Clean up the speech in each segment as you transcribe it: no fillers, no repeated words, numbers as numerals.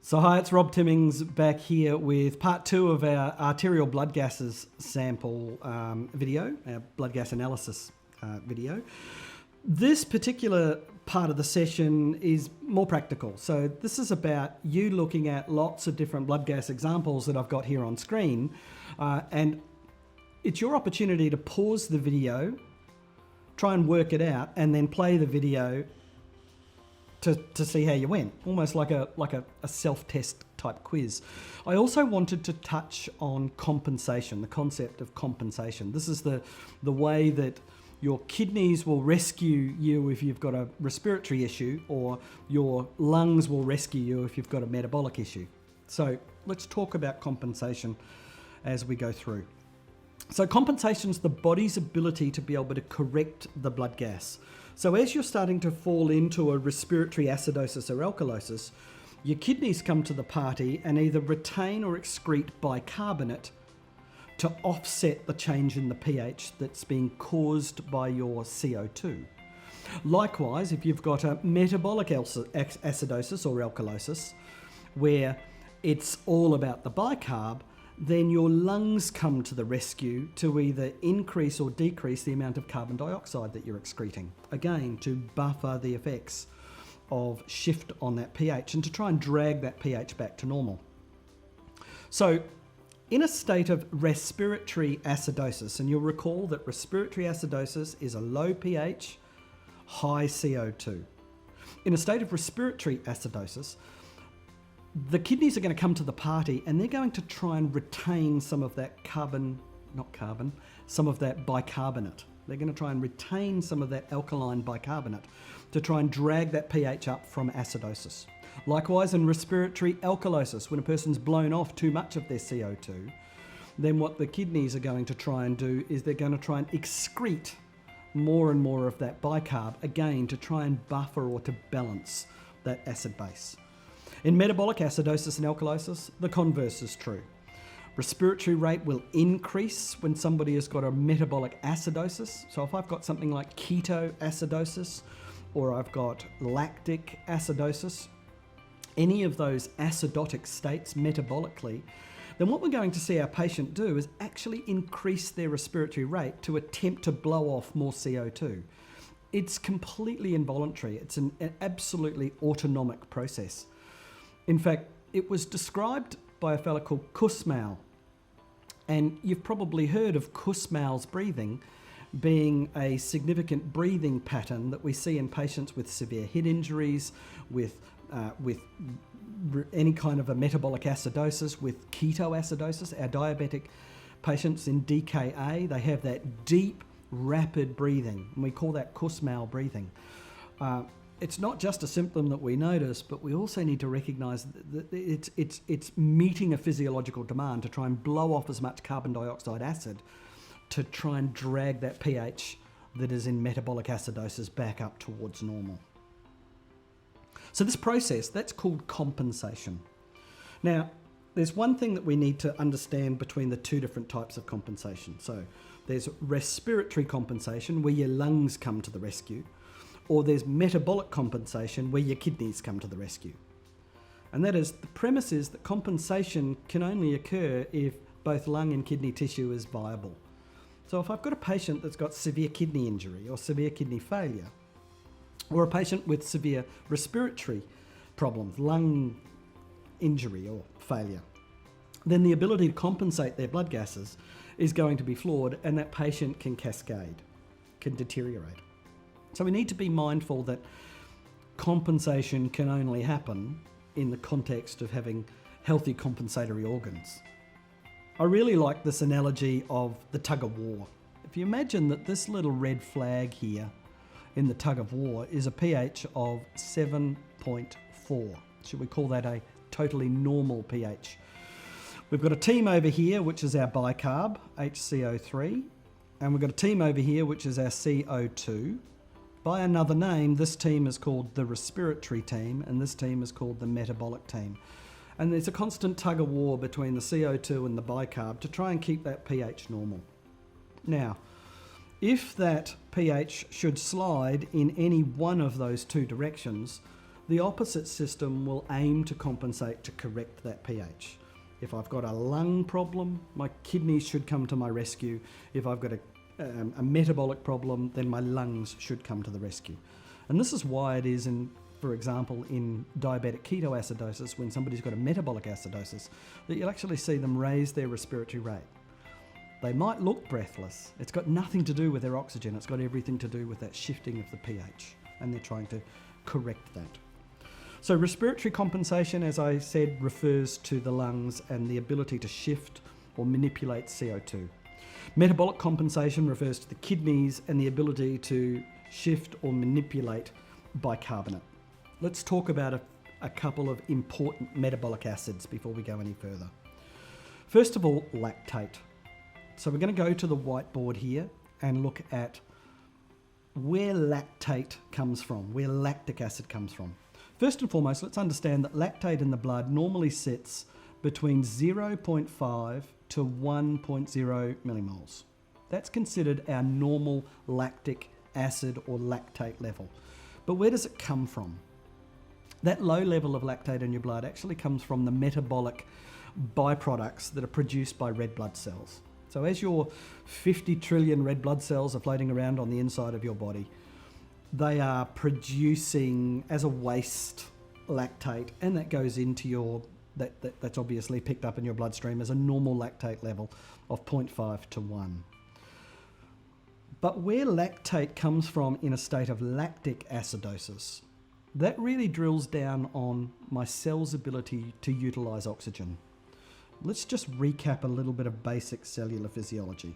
So hi, it's Rob Timmings back here with part 2 of our arterial blood gases sample video, our blood gas analysis video. This particular part of the session is more practical. So this is about you looking at lots of different blood gas examples that I've got here on screen. And it's your opportunity to pause the video, try and work it out, and then play the video to see how you went, almost like a self-test type quiz. I also wanted to touch on compensation, the concept of compensation. This is the way that your kidneys will rescue you if you've got a respiratory issue, or your lungs will rescue you if you've got a metabolic issue. So let's talk about compensation as we go through. So compensation is the body's ability to be able to correct the blood gas. So as you're starting to fall into a respiratory acidosis or alkalosis, your kidneys come to the party and either retain or excrete bicarbonate to offset the change in the pH that's being caused by your CO2. Likewise, if you've got a metabolic acidosis or alkalosis, where it's all about the bicarb, then your lungs come to the rescue to either increase or decrease the amount of carbon dioxide that you're excreting, again, to buffer the effects of shift on that pH and to try and drag that pH back to normal. So in a state of respiratory acidosis, and you'll recall that respiratory acidosis is a low pH, high CO2. In a state of respiratory acidosis, the kidneys are going to come to the party and they're going to try and retain some of that some of that bicarbonate. They're going to try and retain some of that alkaline bicarbonate to try and drag that pH up from acidosis. Likewise, in respiratory alkalosis, when a person's blown off too much of their CO2, then what the kidneys are going to try and do is they're going to try and excrete more and more of that bicarb, again, to try and buffer or to balance that acid base. In metabolic acidosis and alkalosis, the converse is true. Respiratory rate will increase when somebody has got a metabolic acidosis. So if I've got something like ketoacidosis, or I've got lactic acidosis, any of those acidotic states metabolically, then what we're going to see our patient do is actually increase their respiratory rate to attempt to blow off more CO2. It's completely involuntary. It's an absolutely autonomic process. In fact, it was described by a fellow called Kussmaul, and you've probably heard of Kussmaul's breathing being a significant breathing pattern that we see in patients with severe head injuries, with any kind of a metabolic acidosis, with ketoacidosis. Our diabetic patients in DKA, they have that deep, rapid breathing, and we call that Kussmaul breathing. It's not just a symptom that we notice, but we also need to recognise that it's meeting a physiological demand to try and blow off as much carbon dioxide acid to try and drag that pH that is in metabolic acidosis back up towards normal. So this process, that's called compensation. Now, there's one thing that we need to understand between the two different types of compensation. So there's respiratory compensation, where your lungs come to the rescue, or there's metabolic compensation, where your kidneys come to the rescue. And that is, the premise is that compensation can only occur if both lung and kidney tissue is viable. So if I've got a patient that's got severe kidney injury or severe kidney failure, or a patient with severe respiratory problems, lung injury or failure, then the ability to compensate their blood gases is going to be flawed, and that patient can cascade, can deteriorate. So we need to be mindful that compensation can only happen in the context of having healthy compensatory organs. I really like this analogy of the tug of war. If you imagine that this little red flag here in the tug of war is a pH of 7.4. Should we call that a totally normal pH? We've got a team over here, which is our bicarb, HCO3, and we've got a team over here, which is our CO2. By another name, this team is called the respiratory team, and this team is called the metabolic team. And there's a constant tug of war between the CO2 and the bicarb to try and keep that pH normal. Now, if that pH should slide in any one of those two directions, the opposite system will aim to compensate to correct that pH. If I've got a lung problem, my kidneys should come to my rescue. If I've got a metabolic problem, then my lungs should come to the rescue. And this is why it is, for example, in diabetic ketoacidosis, when somebody's got a metabolic acidosis, that you'll actually see them raise their respiratory rate. They might look breathless. It's got nothing to do with their oxygen. It's got everything to do with that shifting of the pH, and they're trying to correct that. So respiratory compensation, as I said, refers to the lungs and the ability to shift or manipulate CO2. Metabolic compensation refers to the kidneys and the ability to shift or manipulate bicarbonate. Let's talk about a couple of important metabolic acids before we go any further. First of all, lactate. So we're going to go to the whiteboard here and look at where lactate comes from, where lactic acid comes from. First and foremost, let's understand that lactate in the blood normally sits between 0.5 to 1.0 millimoles. That's considered our normal lactic acid or lactate level. But where does it come from? That low level of lactate in your blood actually comes from the metabolic byproducts that are produced by red blood cells. So as your 50 trillion red blood cells are floating around on the inside of your body, they are producing as a waste lactate, and that goes into your, that's obviously picked up in your bloodstream as a normal lactate level of 0.5 to 1. But where lactate comes from in a state of lactic acidosis, that really drills down on my cell's ability to utilize oxygen. Let's just recap a little bit of basic cellular physiology.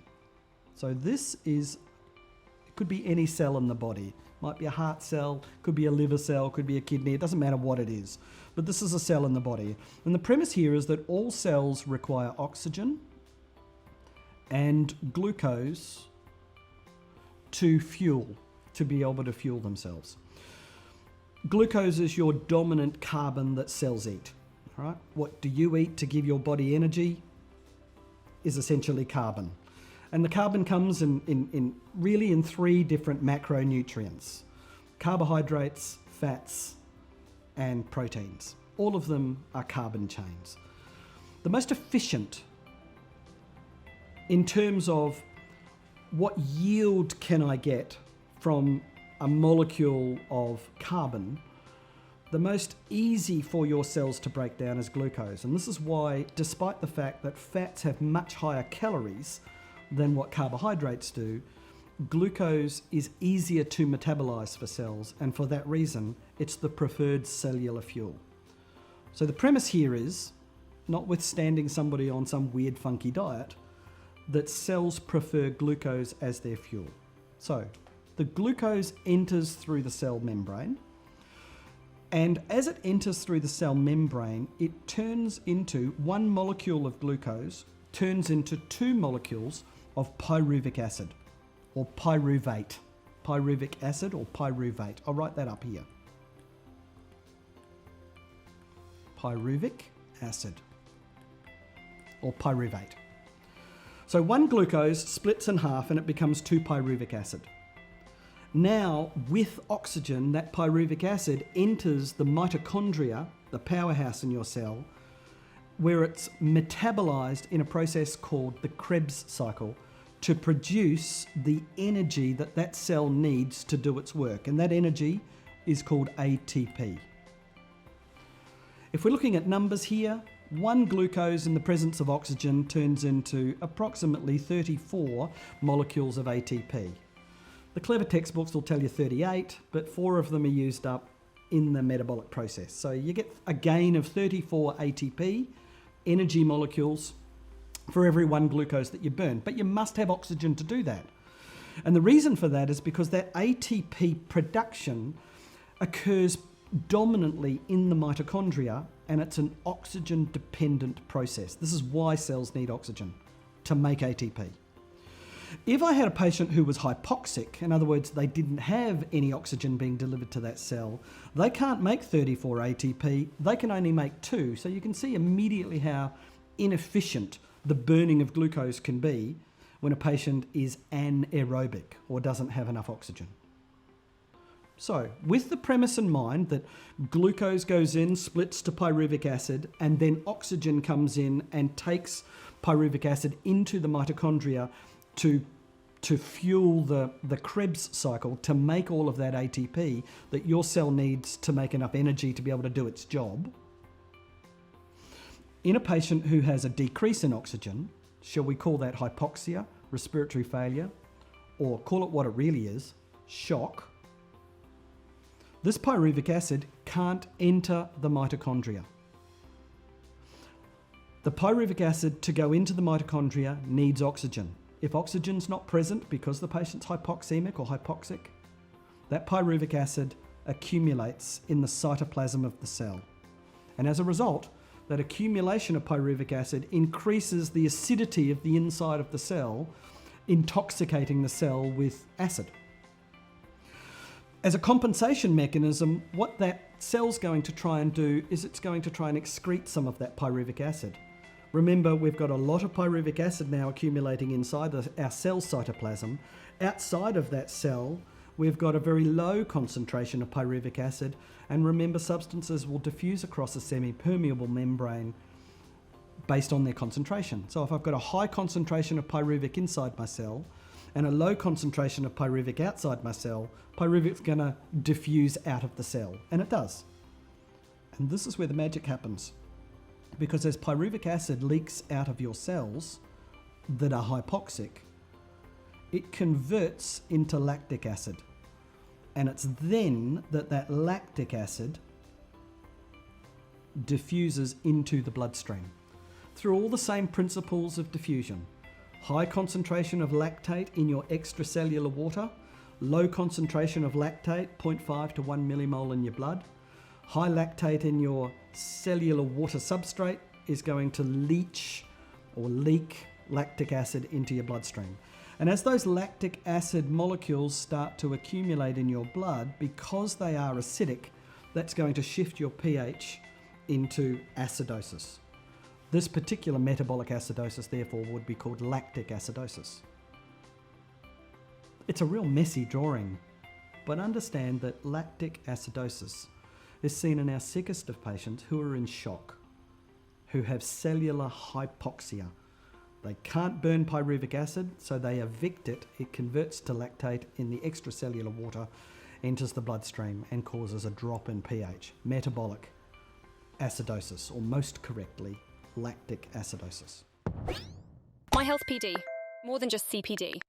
So this is, it could be any cell in the body. Might be a heart cell, could be a liver cell, could be a kidney, it doesn't matter what it is. But this is a cell in the body. And the premise here is that all cells require oxygen and glucose to fuel, to be able to fuel themselves. Glucose is your dominant carbon that cells eat. Right? What do you eat to give your body energy is essentially carbon. And the carbon comes in three different macronutrients: carbohydrates, fats, and proteins. All of them are carbon chains. The most efficient in terms of what yield can I get from a molecule of carbon, the most easy for your cells to break down is glucose. And this is why, despite the fact that fats have much higher calories than what carbohydrates do, glucose is easier to metabolize for cells. And for that reason, it's the preferred cellular fuel. So the premise here is, notwithstanding somebody on some weird funky diet, that cells prefer glucose as their fuel. So the glucose enters through the cell membrane. And as it enters through the cell membrane, it turns into one molecule of glucose, turns into two molecules of pyruvic acid, or pyruvate. Pyruvic acid or pyruvate. I'll write that up here. Pyruvic acid, or pyruvate. So one glucose splits in half and it becomes 2-pyruvic acid. Now, with oxygen, that pyruvic acid enters the mitochondria, the powerhouse in your cell, where it's metabolized in a process called the Krebs cycle to produce the energy that that cell needs to do its work. And that energy is called ATP. If we're looking at numbers here, one glucose in the presence of oxygen turns into approximately 34 molecules of ATP. The clever textbooks will tell you 38, but 4 of them are used up in the metabolic process. So you get a gain of 34 ATP, energy molecules, for every one glucose that you burn. But you must have oxygen to do that. And the reason for that is because that ATP production occurs dominantly in the mitochondria, and it's an oxygen-dependent process. This is why cells need oxygen, to make ATP. If I had a patient who was hypoxic, in other words, they didn't have any oxygen being delivered to that cell, they can't make 34 ATP, they can only make 2. So you can see immediately how inefficient the burning of glucose can be when a patient is anaerobic or doesn't have enough oxygen. So, with the premise in mind that glucose goes in, splits to pyruvic acid, and then oxygen comes in and takes pyruvic acid into the mitochondria to fuel the Krebs cycle, to make all of that ATP that your cell needs to make enough energy to be able to do its job. In a patient who has a decrease in oxygen, shall we call that hypoxia, respiratory failure, or call it what it really is, shock, this pyruvic acid can't enter the mitochondria. The pyruvic acid, to go into the mitochondria, needs oxygen. If oxygen's not present because the patient's hypoxemic or hypoxic, that pyruvic acid accumulates in the cytoplasm of the cell. And as a result, that accumulation of pyruvic acid increases the acidity of the inside of the cell, intoxicating the cell with acid. As a compensation mechanism, what that cell's going to try and do is it's going to try and excrete some of that pyruvic acid. Remember, we've got a lot of pyruvic acid now accumulating inside our cell cytoplasm. Outside of that cell, we've got a very low concentration of pyruvic acid, and remember, substances will diffuse across a semi-permeable membrane based on their concentration. So if I've got a high concentration of pyruvic inside my cell and a low concentration of pyruvic outside my cell, pyruvic's going to diffuse out of the cell, and it does. And this is where the magic happens, because as pyruvic acid leaks out of your cells that are hypoxic, it converts into lactic acid, and it's then that lactic acid diffuses into the bloodstream through all the same principles of diffusion. High concentration of lactate in your extracellular water, low concentration of lactate, 0.5 to 1 millimole in your blood. High lactate in your cellular water substrate is going to leach or leak lactic acid into your bloodstream. And as those lactic acid molecules start to accumulate in your blood, because they are acidic, that's going to shift your pH into acidosis. This particular metabolic acidosis, therefore, would be called lactic acidosis. It's a real messy drawing, but understand that lactic acidosis is seen in our sickest of patients who are in shock, who have cellular hypoxia. They can't burn pyruvic acid, so they evict it. It converts to lactate in the extracellular water, enters the bloodstream, and causes a drop in pH. Metabolic acidosis, or most correctly, lactic acidosis. My Health PD, more than just CPD.